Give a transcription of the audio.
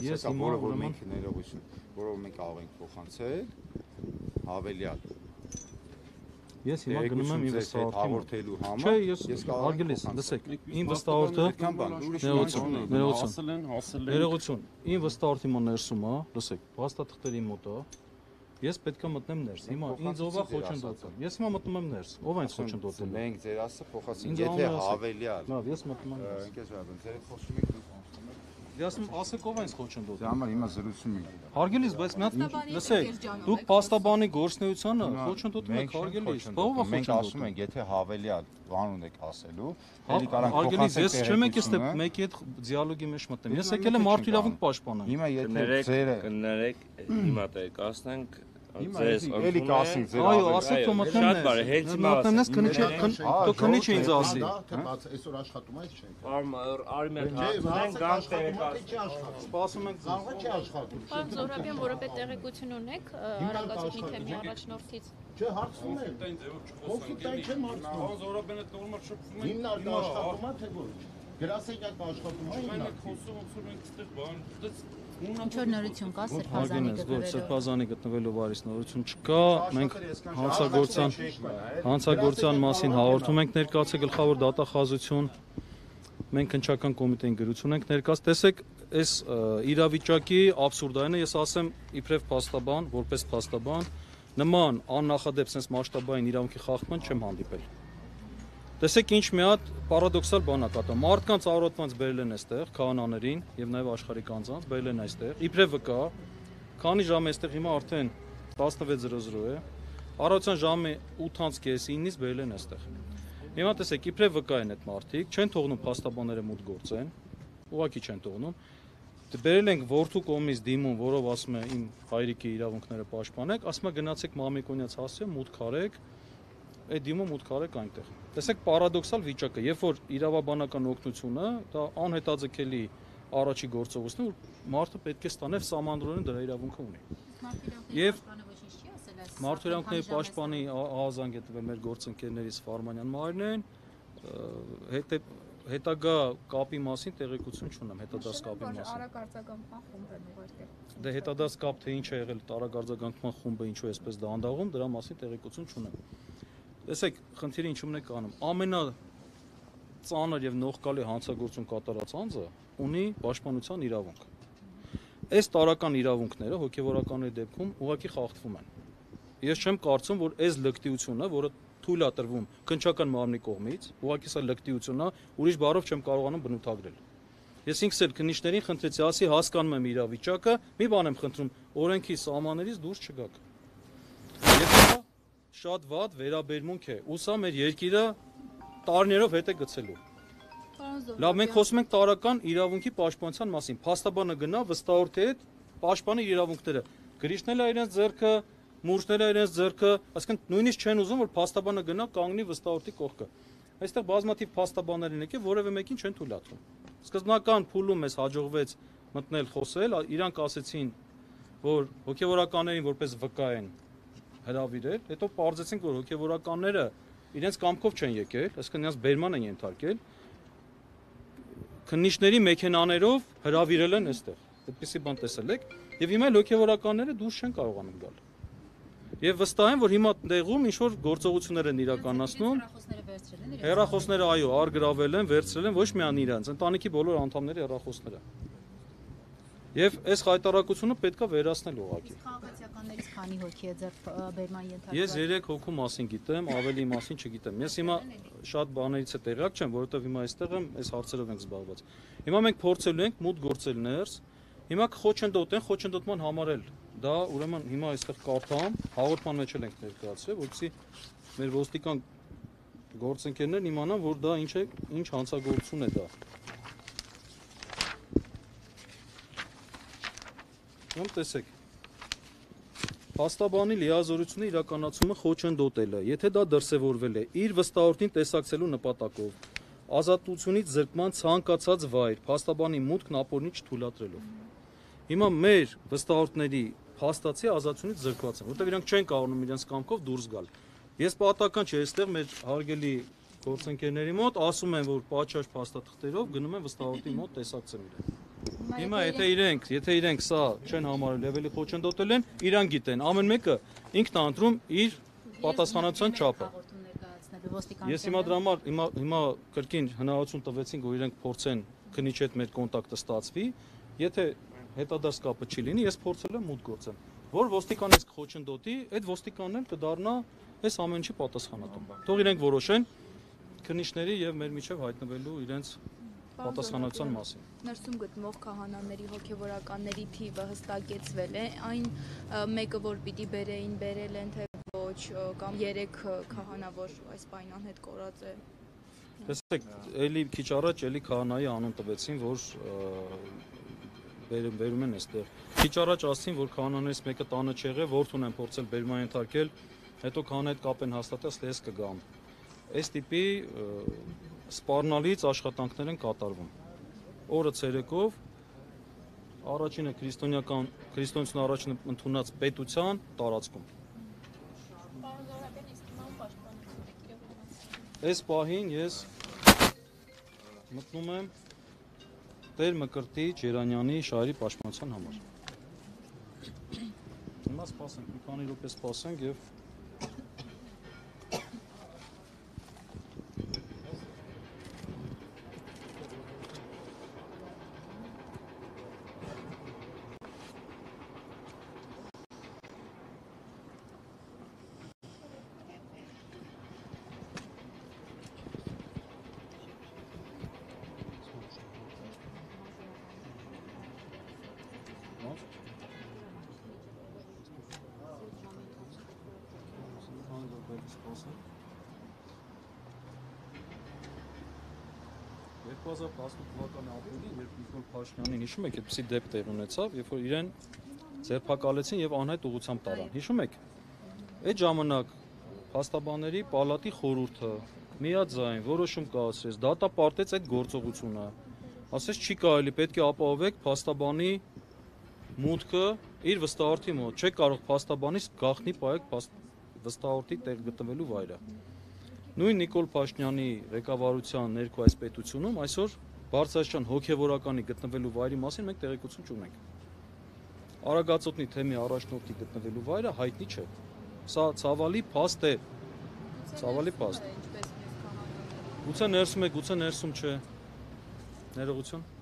ֆինանսական, որը մենք ներողություն, որով մենք կարող ենք փոխանցել, հավելյալ։ Ես հիմա գնում եմ իմ վստահորդի հաղորդելու համար։ Չէ, ես հարգելիս, լսեք, իմ վստահորդը ներողություն, իմ վստահորդի մոտ ներսում է, լսեք, փաստաթղթերի մոտ է։ Ես պետք է մտնեմ ներս։ Հիմա ինձ ով է խոչընդոտել։ Ես հիմա մտնում եմ ներս։ Ով է ինձ խոչընդոտել։ Մենք ձեր ասը փոխացինք, եթե հավելյալ։ Լավ, ես մտնում եմ ներս։ Ընկեր Ջան, ձեր խոսում եք Դասում ասեք ով է ինձ խոչընդոտել։ Դրա համար հիմա զրուցում ենք։ Հարգելիս, բայց մի հատ լսեք, դուք փաստաբանի գործնեությանը խոչընդոտում եք, հարգելիս։ Ով է Մենք ասում ենք, եթե հավելյալ բան ունեք ասելու, էլի կարանք փոխանցենք։ Ես չեմ եկել մեկի հետ դիալոգի մեջ մտնեմ։ Ես եկել եմ մարդու իրավունք պաշտպանեմ։ Հիմա եթե ձերը կներեք, հիմա կասնենք Էլի կասենք ձեր այո, ասեք թող մտնեմ ներս։ Շատ բարի, հերթի մաս։ Քնի չէ ինձ ասի։ Թե բաց այսօր աշխատում այս չենք։ Արմեն հաղթենք գանք տեղեկացնենք։ Սպասում ենք Զանգը չի աշխատում։ Պարոն Զոհրաբյան, որովհետեւ տեղեկություն ունեք Արագածոտնի թեմի առաջնորդից։ Չէ, հարցնում եմ։ Ովքի տայն չեմ հարցնում։ Պարոն Զոհրաբյանը նորմալ շփվում է։ Հիմնարկը աշխատում է թե ոչ։ Գրասենյակը աշխատում է հիմնարկը։ Խոսում ոնց մենք այդտեղ բան Ինչ որ նորություն կա Սրբազանի գտնվելու։ Սրբազանի գտնվելու բարիս նորություն չկա։ Մենք հանցագործության մասին հաղորդում ենք ներկայացել գլխավոր դատախազություն։ Մենք քննչական կոմիտեին գրություն ենք ներկայացրել։ Տեսեք, այս իրավիճակի աբսուրդայինը ես ասեմ իբրև փաստաբան, որպես փաստաբան, նման աննախադեպ sense մասշտաբային իրավունքի խախտման չեմ հանդիպել։ Տեսեք ինչ մի հատ պարադոքսալ բան է կատարվում։ Մարդկանց առօրյաց բերել են այստեղ, քահանաներին եւ նաեւ աշխարհիկ անձանց բերել են այստեղ։ Իբրև վկա, քանի ժամ է այստեղ հիմա արդեն 16:00 է։ Առավոտյան ժամը 8:30-9-ից բերել են այստեղ։ Հիմա տեսեք, իբրև վկա են այդ մարդիկ, չեն թողնում փաստաբանները մուտք գործեն, ուղղակի չեն թողնում։ Բերել ենք որդու կողմից դիմում, որով ասում է իմ հայրիկի իրավունքները պաշտպանեք, ասում է գնացեք Մամիկոնյաց հասցե մուտք արեք, այդ դիմում մուտք արեք այնտեղ։ Տեսեք պարադոքսալ վիճակը, երբ որ իրավաբանական օգնությունը դա անհետաձգելի առաջի գործողությունն է, որ մարդը պետք է ստանա սահմանադրորեն դրա իրավունքը ունի։ Եվ մարդու իրավունքների պաշտպանի ահազանգ է տվել մեր գործընկերներից Ֆարմանյան Մարինեն, հետագա կապի մասին տեղեկություն չունեմ, հետադարձ կապի մասին։ Արագարձագանքման խումբ են ուղարկել։ Դե հետադարձ կապ թե ինչ է եղել տարագարձագանքման խումբը ինչու է այսպես դանդաղում, դրա մասին տեղեկություն չունեմ։ Տեսեք, խնդիրը ինչու՞մն է կանում։ Ամենածանր եւ նողկալի հանցագործություն կատարած անձը ունի պաշտպանության իրավունք։ Այս տարական իրավունքները հոգեվորականների դեպքում ուղղակի խախտվում են։ Ես չեմ կարծում, որ այս լկտիությունը, որը թույլ է տրվում քննչական մարմնի կողմից, ուղղակի սա լկտիություն է, ուրիշ բառով չեմ կարողանում բնութագրել։ Ես ինքս էլ քննիչներին խնդրեցի, ասի հասկանում եմ իրավիճակը, մի բան եմ խնդրում, օրենքի սահմաններից դուրս չգաք։ Եվ դա շատ վատ վերաբերմունք է, ու սա մեր երկիրը տարիներով հետ է գցելու։ Լավ, մենք խոսում ենք տարական իրավունքի պաշտպանության մասին։ Փաստաբանը գնա վստահորդի հետ պաշտպանի իրավունքները։ Գրիչնել է իրենց ձեռքը, մուրժնել է իրենց ձեռքը, այսինքն նույնիսկ չեն ուզում, որ փաստաբանը գնա կանգնի վստահորդի կողքը։ Այստեղ բազմաթիվ փաստաբաններ են եկել, որևէ մեկին չեն թույլատրում։ Սկզբնական փուլում մեզ հաջողվեց մտնել խոսել, իրանք ասեցին, որ հոգեվորականներին որպես վկա են հրավիրել, հետո պարզեցինք, որ հոգեվորականները իրենց կամքով չեն եկել, այսինքն նրանց բերման են ենթարկել, քննիչների մեքենաներով հրավիրել են այստեղ։ Այդպիսի բան տեսել եք, եւ հիմա հոգեվորականները դուրս չեն կարողանում գալ։ Եվ վստահ եմ, որ հիմա տեղում ինչ որ գործողություններ են իրականացնում։ Հեռախոսները այո, արգրավել են, վերցրել են ոչ միայն իրանց, ընտանիքի բոլոր անդամների հեռախոսները։ Եվ այս հայտարարությունը պետքա վերացնել ուղղակի։ Քաղաքացիականներից քանի հոգի է ձեռքբերման ենթարկվել։ Ես 3 հոգու մասին գիտեմ, ավելի մասին չգիտեմ։ Ես հիմա շատ բաներից է տեղյակ չեմ, որովհետև հիմա այստեղ եմ, այս հարցերով ենք զբաղված։ Հիմա մենք փորձելու ենք մուտք գործել ներս։ Հիմա կխոչընդոտեն, խոչընդոտման համար էլ դա ուրեմն հիմա այստեղ կարդամ, հաղորդման մեջ էլ ենք ներկայացրել, որպեսզի մեր ոստիկան գործընկերներն իմանան, որ դա ինչ է, ինչ հանցագործություն է դա։ Ում տեսեք։ Փաստաբանի լիազորությունը իրականացումը խոչընդոտելը, եթե դա դրսևորվել է իր վստահորդին տեսակցելու նպատակով, ազատությունից զրկման ցանկացած վայր, փաստաբանի մուտքն ապօրինի չթույլատրելով։ Հիմա մեր վստահորդների փաստացի ազատությունից զրկված են, որտեղ իրանք չեն կարողանում իրենց կամքով դուրս գալ։ Ես պատահական չէ, այստեղ մեր հարգելի գործընկերների մոտ ասում են, որ պատշաճ փաստաթղթերով գնում են վստահորդի մոտ տեսակցել իրեն։ Հիմա եթե իրենք սա չեն համարել լեվելի խոչընդոտել են, իրան գիտեն, ամեն մեկը ինքն է ընտրում իր պատասխանատվության չափը։ Ես հիմա դրա համար հիմա կրկին հնարավորություն տվեցին, որ իրենք փորձեն քննիչ հետ մեր կոնտակտը ստացվի, եթե հետադարձ կապը չի լինի, ես փորձել եմ մուտք գործել, որ ոստիկանն իսկ խոչընդոտի, այդ ոստիկանն էլ կդառնա այս ամեն ինչի պատասխանատու։ Թող իրենք որոշեն քննիչների եւ մեր միջև հայտնվելու իրենց պատասխանատվության մասին։ Ներսում գտնվող քահանաների հոգևորականների թիվը հստակեցվել է, այն մեկը, որ պիտի բերել են, թե ոչ, կամ 3 քահանա, որ այս պայման հետ կորած է։ Տեսեք, էլի քիչ առաջ էլի քահանայի անուն տվեցին, որ վերում են այստեղ։ Քիչ առաջ ասացին, որ քահանաներից մեկը տանը չեղե, որդուն են փորձել բերման ենթարկել, հետո քահանայի հետ կապ են հաստատել, ասել ես կգամ։ Այս տիպի սպառնալից աշխատանքներ են կատարվում։ Օրը ցերեկով առաջինը քրիստոնեություն առաջին ընդունած պետության տարածքում։ Այս պահին ես մտնում եմ Տեր Մկրտիչ Երանյանի շահերի պաշտպանության համար։ Հիմա սպասենք, մի քանի րոպե սպասենք եւ թվականի ապրիլին, երբ Նիկոլ Փաշինյանին հիշում եք, այդպիսի դեպք տեղ ունեցավ, երբ որ իրեն ձերբակալեցին եւ անհայտ ուղղությամբ տարան։ Հիշում եք։ Այդ ժամանակ փաստաբանների պալատի խորհուրդը միաձայն որոշում կայացրեց, դատապարտեց այդ գործողությունը։ Ասես չի կարելի, պետք է ապահովեք փաստաբանի մուտքը իր վստահորդի մոտ։ Չեք կարող փաստաբանից գաղտնի պահեք վստահորդի տեղ գտնվելու վայրը։ Նույն Նիկոլ Փաշինյանի ղեկավարության ներքո այս պետությունում այսօր բարձրաստիճան հոգևորականի գտնվելու վայրի մասին մենք տեղեկություն չունենք։ Արագածոտնի թեմի առաջնորդի գտնվելու վայրը հայտնի չէ։ Սա ցավալի փաստ է։ Ցավալի փաստ։ Գուցե ներսում է, գուցե ներսում չէ։ Ներողություն։